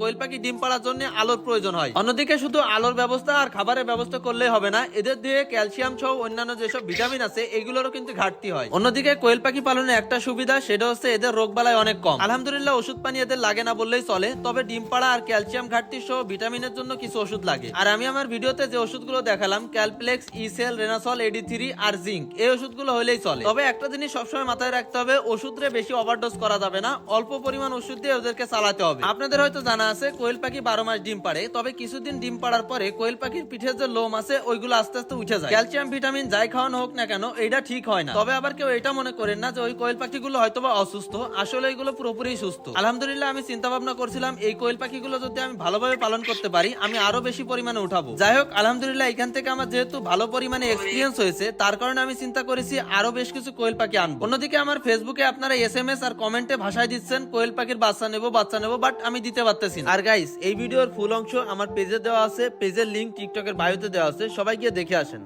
কোয়েল পাখি ডিম পাড়ার জন্য আলোর প্রয়োজন হয়। অন্যদিকে শুধু আলোর ব্যবস্থা আর খাবারের ব্যবস্থা করলেই হবে না, এদের দিয়ে ক্যালসিয়াম সহ অন্যান্য যেসব ভিটামিন আছে এগুলোরও কিন্তু ঘাটতি হয়। অন্যদিকে কোয়েল পাখি পালনের একটা সুবিধা, সেটা হচ্ছে এদের রোগ বালাই অনেক কম। আলহামদুলিল্লাহ ওষুধ পানি এদের লাগে না বললেই চলে, তবে ডিম পাড়া আর ক্যালসিয়াম ঘাটতি সহ ভিটামিনের জন্য কিছু ওষুধ লাগে। আর আমি আমার ভিডিওতে যে ওষুধগুলো দেখালাম, ক্যালপ্লেক্স, ইসেল, রেনাসল, এডি3 আর জিঙ্ক, এই ওষুধগুলো হলেই চলে। তবে একটা জিনিস সবসময় মাথায় রাখতে হবে, ওষুধে বেশি ওভারডোজ করা যাবে না, অল্প পরিমাণ ওষুধ দিয়ে ওদেরকে চালাতে হবে। আপনাদের হয়তো জানা আছে কোয়েল পাখি 12 মাস ডিম পাড়ে, তবে কিছুদিন ডিম পাড়ার পরে কোয়েল পাখির পিঠে যে লোম আছে ওইগুলো আস্তে আস্তে উঠে যায়। ক্যালসিয়াম ভিটামিন যাই খাওয়ানো হোক না কেন, এটা ঠিক হয় না। তবে আবার কেউ এটা মনে করেন না যে ওই কোয়েল পাখিগুলো হয়তোবা অসুস্থ, আসলে এগুলো পুরোপুরি সুস্থ। আলহামদুলিল্লাহ আমি চিন্তা ভাবনা করছিলাম এই কোয়েল পাখিগুলো যদি আমি ভালোভাবে পালন করতে পারি, আমি আরো বেশি পরিমাণে উঠাবো। যাই হোক, আলহামদুলিল্লাহ এখান থেকে আমার যেহেতু ভালো পরিমাণে এক্সপিরিয়েন্স হয়েছে, তার কারণে আমি চিন্তা করেছি আরো বেশ কিছু কোয়েল পাখি আনবো। অন্যদিকে আমার ফেসবুকে আপনারা SMS আর কমেন্টে ভাষায় দিচ্ছেন কোয়েল পাখির বাচ্চা নেবো, বাট আমি দিতে পারতেছি না। আর গাইস, এই ভিডিওর ফুল অংশ আমার পেজে দেওয়া আছে, পেজের লিংক টিকটকের বায়োতে দেওয়া আছে, সবাই গিয়ে দেখে আসেন।